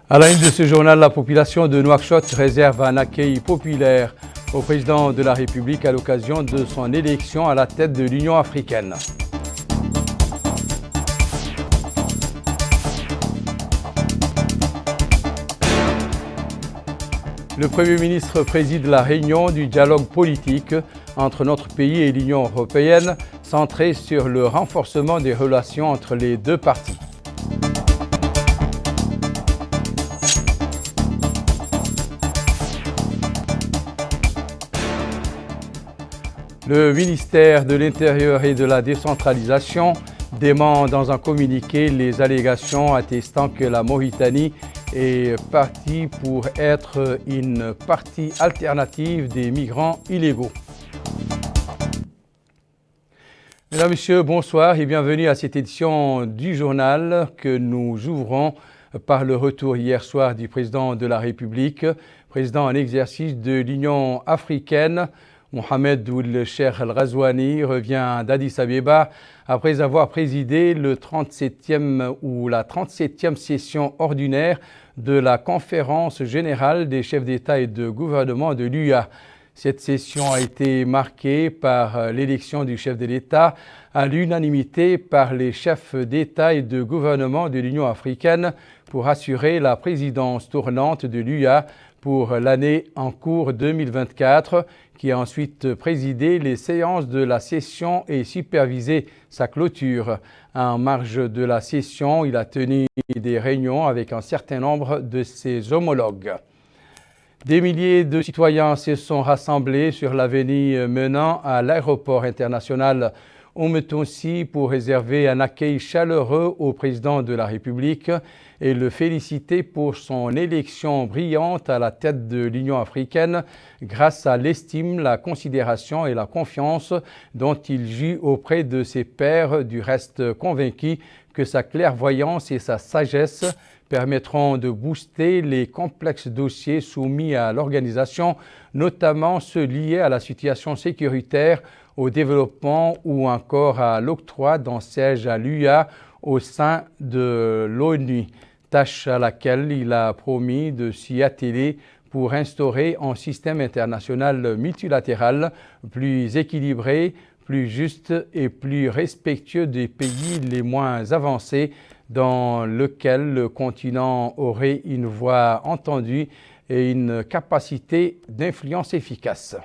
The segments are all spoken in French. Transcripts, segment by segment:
À la une de ce journal, la population de Nouakchott réserve un accueil populaire au président de la République à l'occasion de son élection à la tête de l'Union africaine. Le Premier ministre préside la réunion du dialogue politique entre notre pays et l'Union européenne, centrée sur le renforcement des relations entre les deux parties. Le ministère de l'Intérieur et de la Décentralisation dément dans un communiqué les allégations attestant que la Mauritanie est partie pour être une partie alternative des migrants illégaux. Mesdames, Messieurs, bonsoir et bienvenue à cette édition du journal que nous ouvrons par le retour hier soir du président de la République, président en exercice de l'Union africaine. Mohamed Ould Cheikh Al Ghazouani revient d'Addis Abeba après avoir présidé la 37e session ordinaire de la conférence générale des chefs d'État et de gouvernement de l'UA. Cette session a été marquée par l'élection du chef de l'État à l'unanimité par les chefs d'État et de gouvernement de l'Union africaine pour assurer la présidence tournante de l'UA pour l'année en cours 2024, qui a ensuite présidé les séances de la session et supervisé sa clôture. En marge de la session, il a tenu des réunions avec un certain nombre de ses homologues. Des milliers de citoyens se sont rassemblés sur l'avenue menant à l'aéroport international Oumetonsi pour réserver un accueil chaleureux au président de la République et le féliciter pour son élection brillante à la tête de l'Union africaine grâce à l'estime, la considération et la confiance dont il jouit auprès de ses pairs, du reste convaincus que sa clairvoyance et sa sagesse permettront de booster les complexes dossiers soumis à l'organisation, notamment ceux liés à la situation sécuritaire, au développement ou encore à l'octroi d'un siège à l'UA au sein de l'ONU, tâche à laquelle il a promis de s'y atteler pour instaurer un système international multilatéral plus équilibré, plus juste et plus respectueux des pays les moins avancés, dans lequel le continent aurait une voix entendue et une capacité d'influence efficace.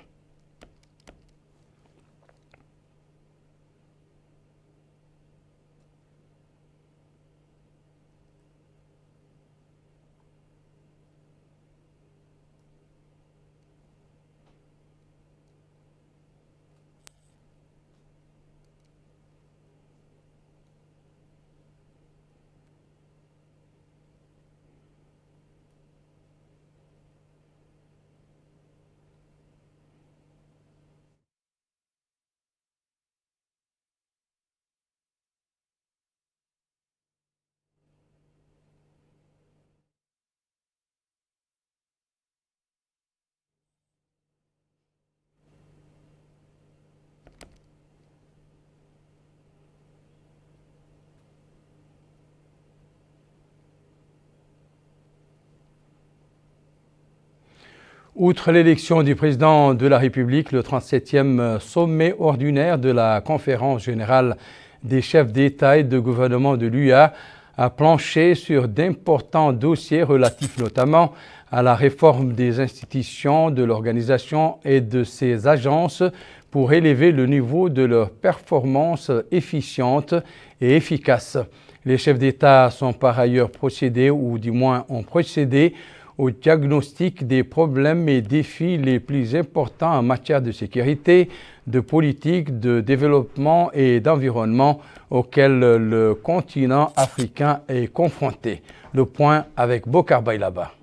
Outre l'élection du président de la République, le 37e sommet ordinaire de la conférence générale des chefs d'État et de gouvernement de l'UA a planché sur d'importants dossiers relatifs notamment à la réforme des institutions de l'organisation et de ses agences pour élever le niveau de leurs performances efficientes et efficaces. Les chefs d'État sont par ailleurs procédés, ou du moins ont procédé, au diagnostic des problèmes et défis les plus importants en matière de sécurité, de politique, de développement et d'environnement auxquels le continent africain est confronté. Le point avec Bokar Bailaba.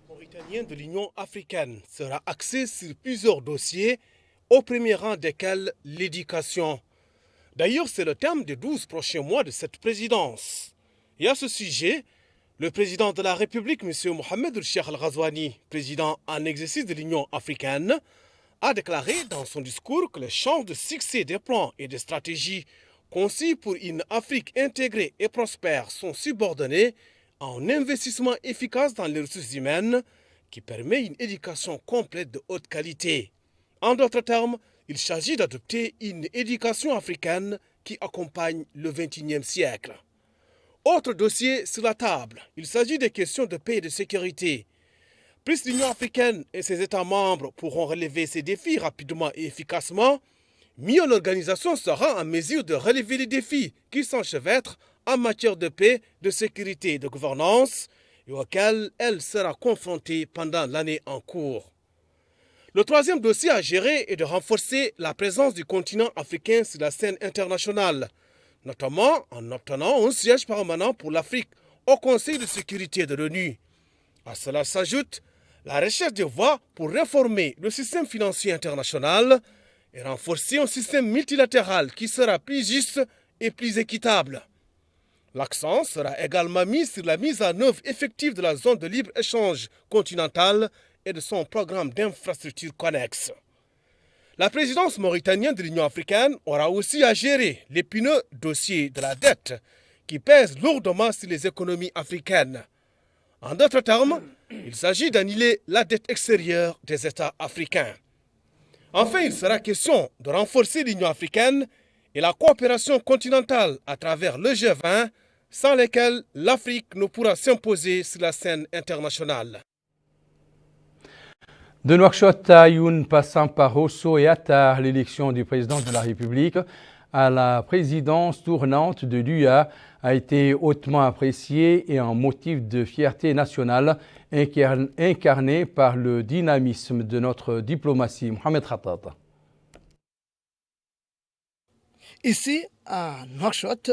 Mauritanien de l'Union africaine sera axé sur plusieurs dossiers, au premier rang desquels l'éducation. D'ailleurs, c'est le thème des 12 prochains mois de cette présidence. Et à ce sujet, le président de la République, M. Mohamed Ould Cheikh Al Ghazouani, président en exercice de l'Union africaine, a déclaré dans son discours que les chances de succès des plans et des stratégies conçus pour une Afrique intégrée et prospère, sont subordonnés à un investissement efficace dans les ressources humaines qui permet une éducation complète de haute qualité. En d'autres termes, il s'agit d'adopter une éducation africaine qui accompagne le XXIe siècle. Autre dossier sur la table, il s'agit des questions de paix et de sécurité. Plus l'Union africaine et ses États membres pourront relever ces défis rapidement et efficacement, mieux l'organisation sera en mesure de relever les défis qui s'enchevêtrent en matière de paix, de sécurité et de gouvernance et auxquels elle sera confrontée pendant l'année en cours. Le troisième dossier à gérer est de renforcer la présence du continent africain sur la scène internationale, notamment en obtenant un siège permanent pour l'Afrique au Conseil de sécurité de l'ONU. À cela s'ajoute la recherche de voies pour réformer le système financier international et renforcer un système multilatéral qui sera plus juste et plus équitable. L'accent sera également mis sur la mise en œuvre effective de la zone de libre-échange continentale et de son programme d'infrastructures connexes. La présidence mauritanienne de l'Union africaine aura aussi à gérer l'épineux dossier de la dette qui pèse lourdement sur les économies africaines. En d'autres termes, il s'agit d'annuler la dette extérieure des États africains. Enfin, il sera question de renforcer l'Union africaine et la coopération continentale à travers le G20, sans lesquelles l'Afrique ne pourra s'imposer sur la scène internationale. De Nouakchott à Ayoun, passant par Osso et Attar, l'élection du président de la République à la présidence tournante de l'UA a été hautement appréciée et un motif de fierté nationale incarné par le dynamisme de notre diplomatie. Mohamed Khattat. Ici, à Nouakchott,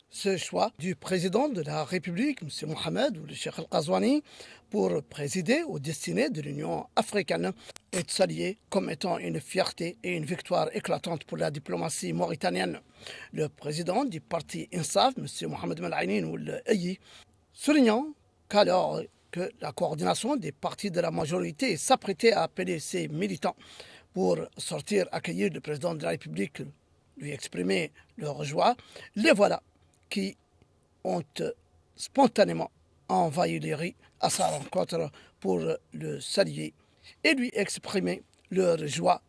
ce choix du président de la République, M. Mohamed ou le Cheikh Al-Qazouani, pour présider aux destinées de l'Union africaine est salué comme étant une fierté et une victoire éclatante pour la diplomatie mauritanienne. Le président du parti INSAF, M. Mohamed Melainin ou le EI, soulignant qu'alors que la coordination des partis de la majorité s'apprêtait à appeler ses militants pour sortir accueillir le président de la République, lui exprimer leur joie, les voilà qui ont spontanément envahi les rues à sa rencontre pour le saluer et lui exprimer leur joie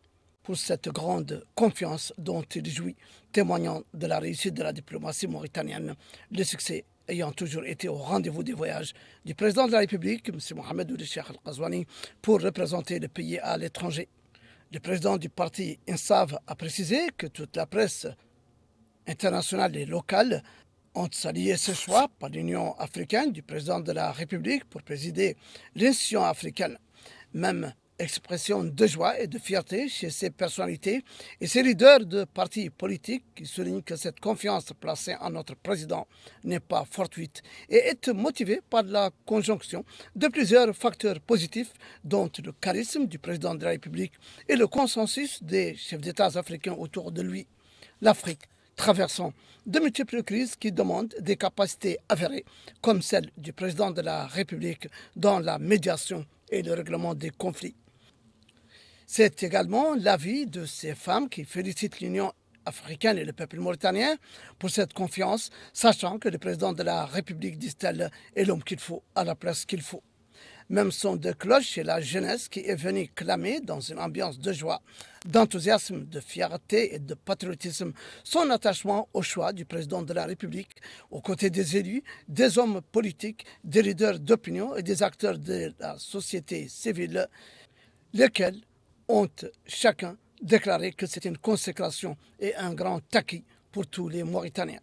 pour cette grande confiance dont il jouit, témoignant de la réussite de la diplomatie mauritanienne, le succès ayant toujours été au rendez-vous des voyages du président de la République, M. Mohamed Ould Cheikh Al-Qazouani, pour représenter le pays à l'étranger. Le président du parti INSAF a précisé que toute la presse internationale et locale ont salué ce choix par l'Union africaine du président de la République pour présider l'Union africaine. Même expression de joie et de fierté chez ces personnalités et ces leaders de partis politiques qui soulignent que cette confiance placée en notre président n'est pas fortuite et est motivée par la conjonction de plusieurs facteurs positifs dont le charisme du président de la République et le consensus des chefs d'État africains autour de lui. L'Afrique traversant de multiples crises qui demandent des capacités avérées, comme celle du président de la République dans la médiation et le règlement des conflits. C'est également l'avis de ces femmes qui félicitent l'Union africaine et le peuple mauritanien pour cette confiance, sachant que le président de la République, disent-elles, est l'homme qu'il faut à la place qu'il faut. Même son de cloche chez la jeunesse qui est venue clamer dans une ambiance de joie, d'enthousiasme, de fierté et de patriotisme son attachement au choix du président de la République, aux côtés des élus, des hommes politiques, des leaders d'opinion et des acteurs de la société civile, lesquels ont chacun déclaré que c'est une consécration et un grand acquis pour tous les Mauritaniens.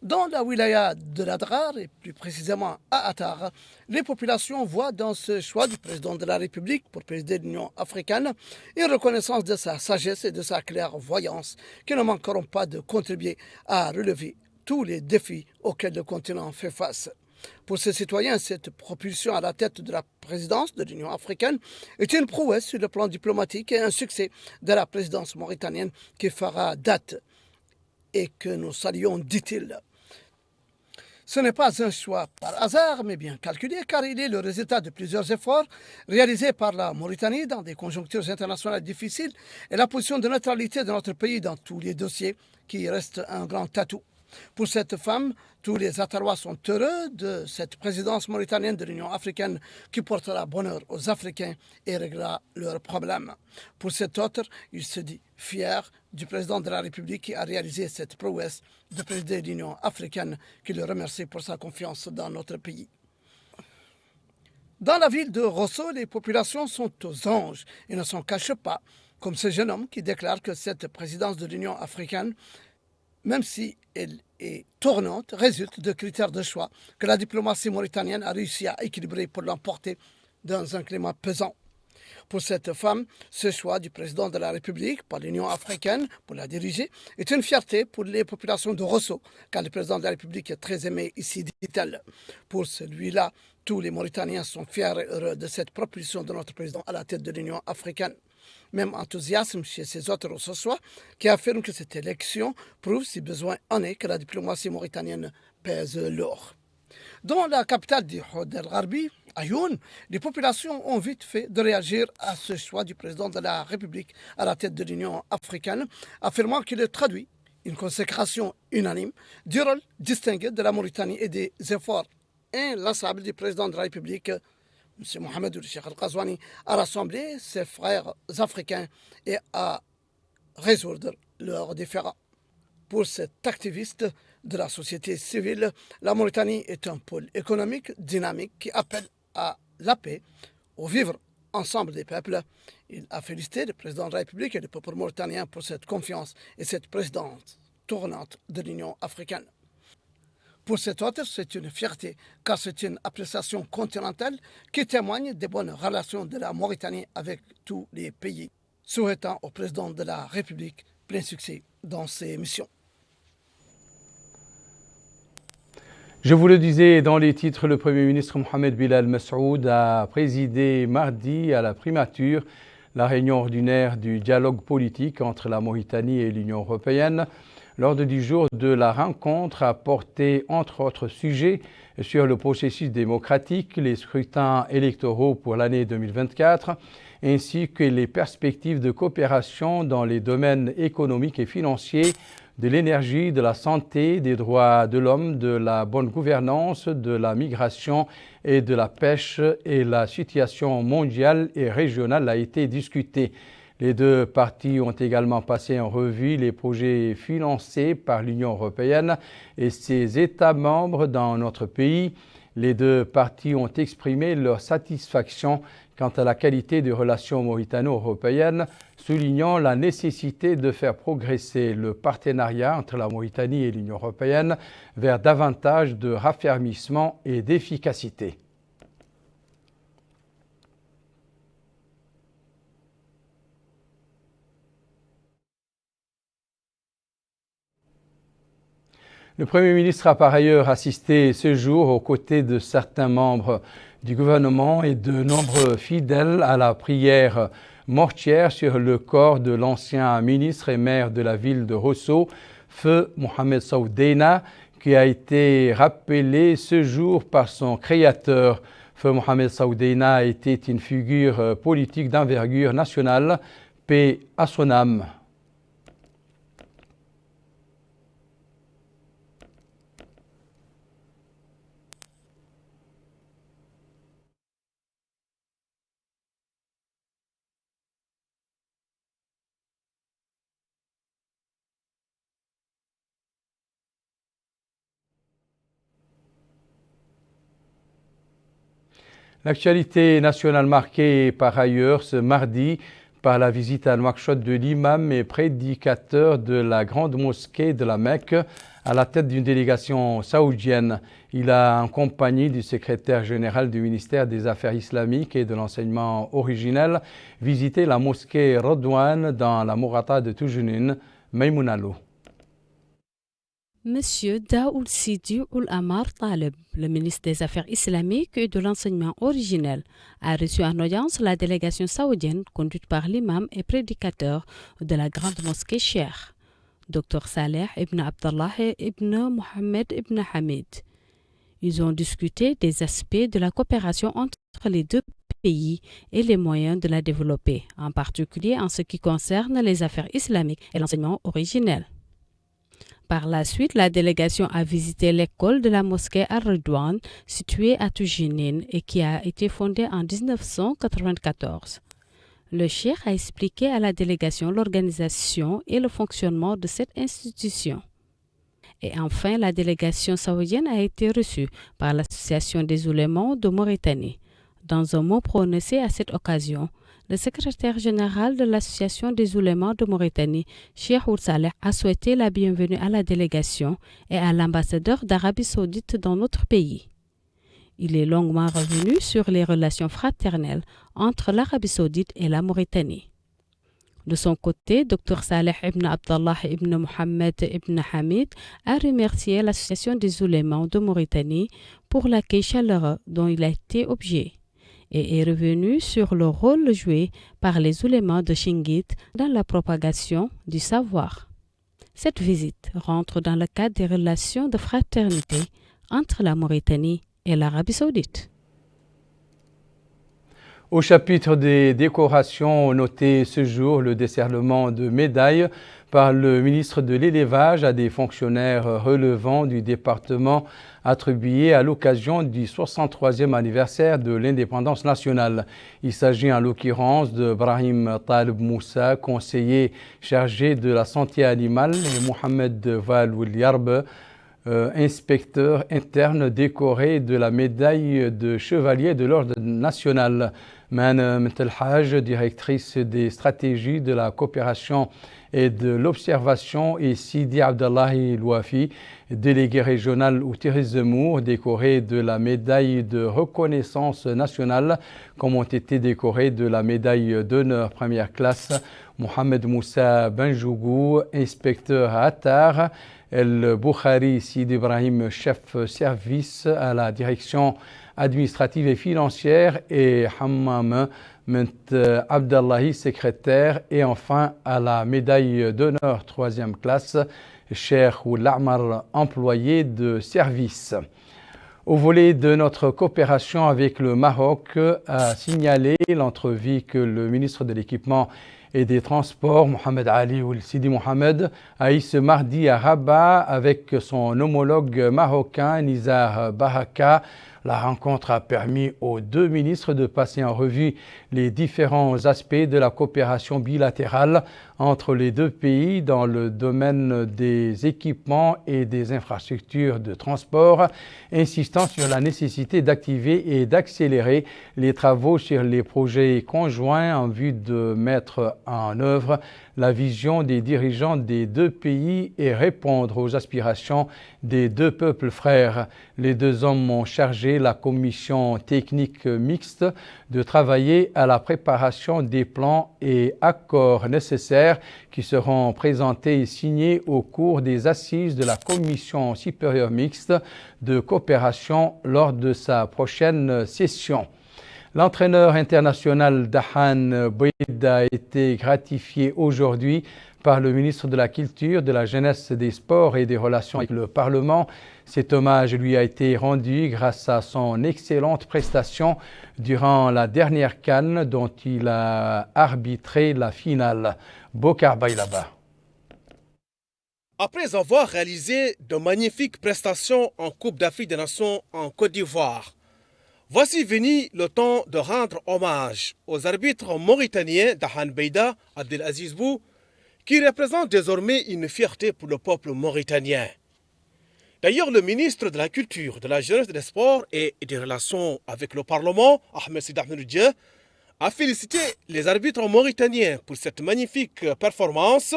Dans la wilaya de l'Adrar, et plus précisément à Attar, les populations voient dans ce choix du président de la République pour présider l'Union africaine une reconnaissance de sa sagesse et de sa clairvoyance qui ne manqueront pas de contribuer à relever tous les défis auxquels le continent fait face. Pour ces citoyens, cette propulsion à la tête de la présidence de l'Union africaine est une prouesse sur le plan diplomatique et un succès de la présidence mauritanienne qui fera date et que nous saluons, dit-il. Ce n'est pas un choix par hasard, mais bien calculé, car il est le résultat de plusieurs efforts réalisés par la Mauritanie dans des conjonctures internationales difficiles et la position de neutralité de notre pays dans tous les dossiers qui reste un grand atout. Pour cette femme, tous les Atarois sont heureux de cette présidence mauritanienne de l'Union africaine qui portera bonheur aux Africains et réglera leurs problèmes. Pour cet autre, il se dit fier du président de la République qui a réalisé cette prouesse de présider l'Union africaine, qui le remercie pour sa confiance dans notre pays. Dans la ville de Rosso, les populations sont aux anges et ne s'en cachent pas, comme ce jeune homme qui déclare que cette présidence de l'Union africaine, même si elle est tournante, résulte de critères de choix que la diplomatie mauritanienne a réussi à équilibrer pour l'emporter dans un climat pesant. Pour cette femme, ce choix du président de la République par l'Union africaine pour la diriger est une fierté pour les populations de Rosso, car le président de la République est très aimé ici, dit-elle. Pour celui-là, tous les Mauritaniens sont fiers et heureux de cette propulsion de notre président à la tête de l'Union africaine. Même enthousiasme chez ces autres Rossois qui affirment que cette élection prouve, si besoin en est, que la diplomatie mauritanienne pèse lourd. Dans la capitale du Hod el-Gharbi, Ayoun, les populations ont vite fait de réagir à ce choix du président de la République à la tête de l'Union africaine, affirmant qu'il traduit une consécration unanime du rôle distingué de la Mauritanie et des efforts inlassables du président de la République, M. Mohamed Cheikh Al-Ghazouani, à rassembler ses frères africains et à résoudre leurs différends. Pour cet activiste de la société civile, la Mauritanie est un pôle économique dynamique qui appelle à la paix, au vivre ensemble des peuples. Il a félicité le président de la République et le peuple mauritanien pour cette confiance et cette présidence tournante de l'Union africaine. Pour cet autre, c'est une fierté, car c'est une appréciation continentale qui témoigne des bonnes relations de la Mauritanie avec tous les pays, souhaitant au président de la République plein succès dans ses missions. Je vous le disais dans les titres, le Premier ministre Mohamed Bilal Massoud a présidé mardi à la primature la réunion ordinaire du dialogue politique entre la Mauritanie et l'Union européenne. L'ordre du jour de la rencontre a porté, entre autres sujets, sur le processus démocratique, les scrutins électoraux pour l'année 2024, ainsi que les perspectives de coopération dans les domaines économiques et financiers, de l'énergie, de la santé, des droits de l'homme, de la bonne gouvernance, de la migration et de la pêche, et la situation mondiale et régionale a été discutée. Les deux parties ont également passé en revue les projets financés par l'Union européenne et ses États membres dans notre pays. Les deux parties ont exprimé leur satisfaction quant à la qualité des relations mauritano-européennes, soulignant la nécessité de faire progresser le partenariat entre la Mauritanie et l'Union européenne vers davantage de raffermissement et d'efficacité. Le Premier ministre a par ailleurs assisté ce jour aux côtés de certains membres du gouvernement et de nombreux fidèles à la prière mortuaire sur le corps de l'ancien ministre et maire de la ville de Rosso, Feu Mohamed Saoudeina, qui a été rappelé ce jour par son créateur. Feu Mohamed Saoudeina était une figure politique d'envergure nationale, paix à son âme. L'actualité nationale marquée par ailleurs ce mardi par la visite à Nouakchott de l'imam et prédicateur de la grande mosquée de la Mecque à la tête d'une délégation saoudienne. Il a, en compagnie du secrétaire général du ministère des Affaires islamiques et de l'enseignement originel, visité la mosquée Redouane dans la Mourata de Toujounine, Maïmounalou. Monsieur Daoud Sidi Oul-Amar Taleb, le ministre des Affaires islamiques et de l'enseignement originel, a reçu en audience la délégation saoudienne conduite par l'imam et prédicateur de la grande mosquée Cheikh, Dr Saleh ibn Abdallah ibn Mohamed ibn Hamid. Ils ont discuté des aspects de la coopération entre les deux pays et les moyens de la développer, en particulier en ce qui concerne les affaires islamiques et l'enseignement originel. Par la suite, la délégation a visité l'école de la mosquée Ar-Ridwan, située à Tujinin et qui a été fondée en 1994. Le cheikh a expliqué à la délégation l'organisation et le fonctionnement de cette institution. Et enfin, la délégation saoudienne a été reçue par l'Association des oulémas de Mauritanie. Dans un mot prononcé à cette occasion, le secrétaire général de l'Association des oulémas de Mauritanie, Cheikh Ould Saleh, a souhaité la bienvenue à la délégation et à l'ambassadeur d'Arabie Saoudite dans notre pays. Il est longuement revenu sur les relations fraternelles entre l'Arabie Saoudite et la Mauritanie. De son côté, Dr Saleh ibn Abdallah ibn Mohamed ibn Hamid a remercié l'Association des oulémas de Mauritanie pour l'accueil chaleureux dont il a été objet et est revenu sur le rôle joué par les oulémas de Chinguit dans la propagation du savoir. Cette visite rentre dans le cadre des relations de fraternité entre la Mauritanie et l'Arabie Saoudite. Au chapitre des décorations, notez ce jour le décernement de médailles par le ministre de l'Élevage à des fonctionnaires relevant du département attribué à l'occasion du 63e anniversaire de l'indépendance nationale. Il s'agit en l'occurrence de Brahim Talib Moussa, conseiller chargé de la santé animale, et Mohamed Val Ouliarb, inspecteur interne décoré de la médaille de chevalier de l'ordre national. Man Mtelhaj, directrice des stratégies de la coopération et de l'observation, et Sidi Abdallahi Louafi, délégué régional au Zemmour, décoré de la médaille de reconnaissance nationale, comme ont été décorés de la médaille d'honneur première classe Mohamed Moussa Benjougou, inspecteur à Attar, El Boukhari Sidi Ibrahim, chef service à la direction administrative et financière, et Hammam Abdallahi, secrétaire, et enfin à la médaille d'honneur troisième classe, Cheikh Ould Amar, employé de service. Au volet de notre coopération avec le Maroc, a signalé l'entrevue que le ministre de l'Équipement et des Transports, Mohamed Ali Ould Sidi Mohamed, a eu ce mardi à Rabat avec son homologue marocain Nizar Bahaka. La rencontre a permis aux deux ministres de passer en revue les différents aspects de la coopération bilatérale entre les deux pays dans le domaine des équipements et des infrastructures de transport, insistant sur la nécessité d'activer et d'accélérer les travaux sur les projets conjoints en vue de mettre en œuvre la vision des dirigeants des deux pays et répondre aux aspirations des deux peuples frères. Les deux hommes ont chargé la commission technique mixte de travailler à la préparation des plans et accords nécessaires qui seront présentés et signés au cours des assises de la commission supérieure mixte de coopération lors de sa prochaine session. L'entraîneur international Dahan Bouyda a été gratifié aujourd'hui par le ministre de la Culture, de la Jeunesse, des Sports et des Relations avec le Parlement. Cet hommage lui a été rendu grâce à son excellente prestation durant la dernière CAN dont il a arbitré la finale. Bokar Baylaba. Après avoir réalisé de magnifiques prestations en Coupe d'Afrique des Nations en Côte d'Ivoire, voici venu le temps de rendre hommage aux arbitres mauritaniens Dahan Beida Abdelaziz Bou, qui représentent désormais une fierté pour le peuple mauritanien. D'ailleurs, le ministre de la Culture, de la Jeunesse, des Sports et des Relations avec le Parlement, Ahmed Sidi Ahmed Dieu, a félicité les arbitres mauritaniens pour cette magnifique performance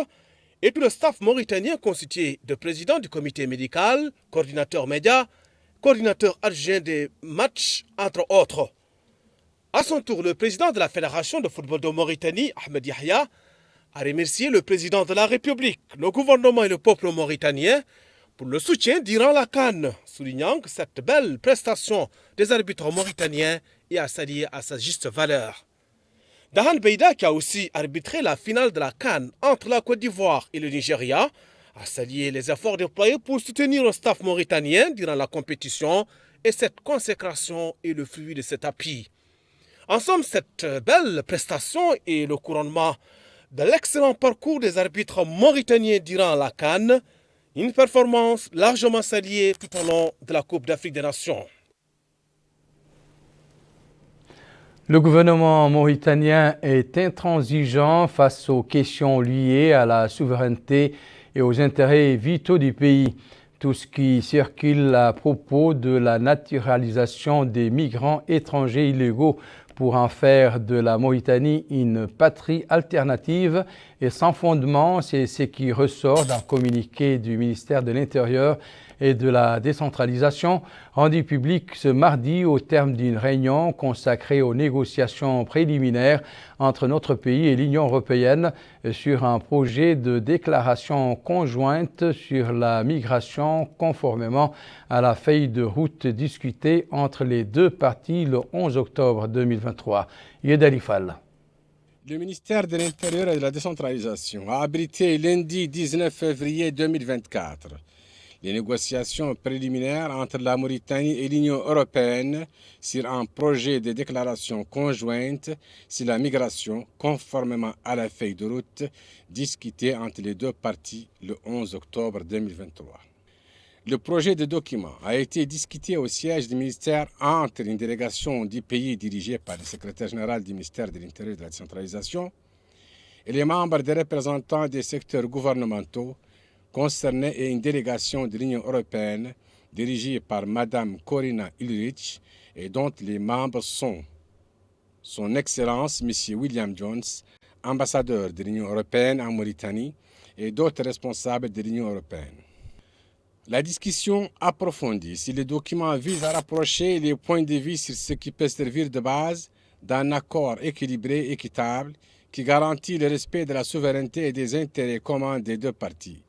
et tout le staff mauritanien constitué de président du comité médical, coordinateur média, coordinateur adjoint des matchs, entre autres. À son tour, le président de la Fédération de football de Mauritanie, Ahmed Yahya, a remercié le président de la République, le gouvernement et le peuple mauritanien pour le soutien durant la CAN, soulignant que cette belle prestation des arbitres mauritaniens est à saluer à sa juste valeur. Dahan Beida, qui a aussi arbitré la finale de la CAN entre la Côte d'Ivoire et le Nigeria, a salué les efforts déployés pour soutenir le staff mauritanien durant la compétition Et cette consécration est le fruit de cet appui. En somme, cette belle prestation est le couronnement de l'excellent parcours des arbitres mauritaniens durant la CAN, une performance largement saluée tout au long de la Coupe d'Afrique des Nations. Le gouvernement mauritanien est intransigeant face aux questions liées à la souveraineté et aux intérêts vitaux du pays. Tout ce qui circule à propos de la naturalisation des migrants étrangers illégaux pour en faire de la Mauritanie une patrie alternative et sans fondement, c'est ce qui ressort d'un communiqué du ministère de l'Intérieur et de la décentralisation rendu public ce mardi au terme d'une réunion consacrée aux négociations préliminaires entre notre pays et l'Union européenne sur un projet de déclaration conjointe sur la migration conformément à la feuille de route discutée entre les deux parties le 11 octobre 2023. Yedali Fall. Le ministère de l'Intérieur et de la décentralisation a abrité lundi 19 février 2024 les négociations préliminaires entre la Mauritanie et l'Union européenne sur un projet de déclaration conjointe sur la migration conformément à la feuille de route discutée entre les deux parties le 11 octobre 2023. Le projet de document a été discuté au siège du ministère entre une délégation du pays dirigée par le secrétaire général du ministère de l'Intérieur et de la décentralisation et les membres des représentants des secteurs gouvernementaux concernés et une délégation de l'Union européenne dirigée par Mme Corina Ulrich et dont les membres sont Son Excellence M. William Jones, ambassadeur de l'Union européenne en Mauritanie et d'autres responsables de l'Union européenne. La discussion approfondie sur le document vise à rapprocher les points de vue sur ce qui peut servir de base d'un accord équilibré et équitable qui garantit le respect de la souveraineté et des intérêts communs des deux parties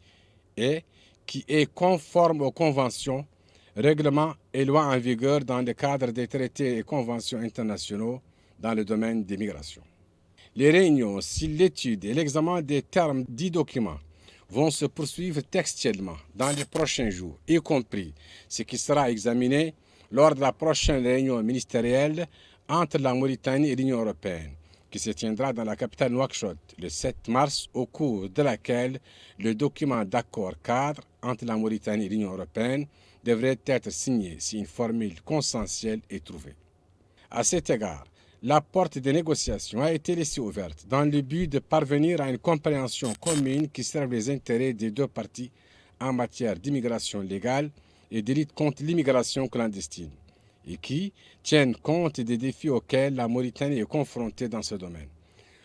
et qui est conforme aux conventions, règlements et lois en vigueur dans le cadre des traités et conventions internationaux dans le domaine des migrations. Les réunions sur l'étude et l'examen des termes dits documents vont se poursuivre textuellement dans les prochains jours, y compris ce qui sera examiné lors de la prochaine réunion ministérielle entre la Mauritanie et l'Union européenne, qui se tiendra dans la capitale Nouakchott le 7 mars, au cours de laquelle le document d'accord cadre entre la Mauritanie et l'Union européenne devrait être signé si une formule consensuelle est trouvée. À cet égard, la porte des négociations a été laissée ouverte dans le but de parvenir à une compréhension commune qui serve les intérêts des deux parties en matière d'immigration légale et de lutte contre l'immigration clandestine et qui tiennent compte des défis auxquels la Mauritanie est confrontée dans ce domaine,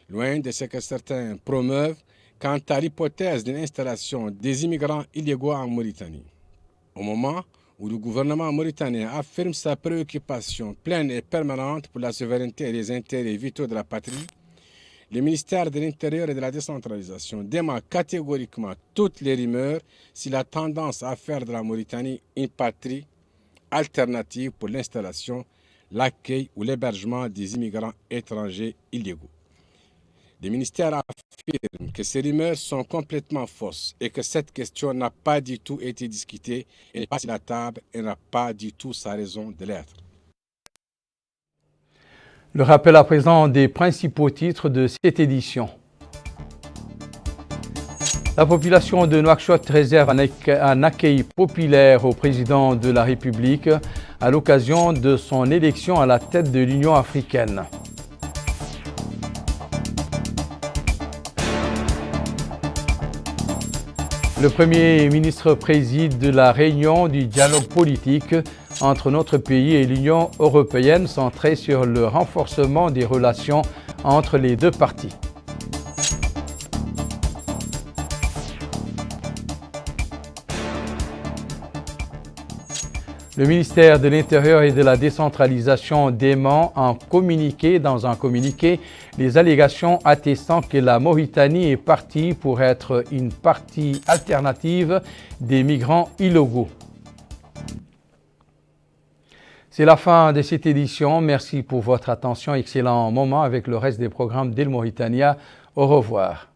loin de ce que certains promeuvent quant à l'hypothèse d'une installation des immigrants illégaux en Mauritanie. Au moment où le gouvernement mauritanien affirme sa préoccupation pleine et permanente pour la souveraineté et les intérêts vitaux de la patrie, le ministère de l'Intérieur et de la décentralisation dément catégoriquement toutes les rumeurs sur la tendance à faire de la Mauritanie une patrie alternative pour l'installation, l'accueil ou l'hébergement des immigrants étrangers illégaux. Le ministère affirme que ces rumeurs sont complètement fausses et que cette question n'a pas du tout été discutée, elle n'est pas sur la table et n'a pas du tout sa raison de l'être. Le rappel à présent des principaux titres de cette édition. La population de Nouakchott réserve un accueil populaire au président de la République à l'occasion de son élection à la tête de l'Union africaine. Le Premier ministre préside la réunion du dialogue politique entre notre pays et l'Union européenne centrée sur le renforcement des relations entre les deux parties. Le ministère de l'Intérieur et de la décentralisation dément dans un communiqué les allégations attestant que la Mauritanie est partie pour être une partie alternative des migrants illégaux. C'est la fin de cette édition. Merci pour votre attention. Excellent moment avec le reste des programmes d'El Mauritania. Au revoir.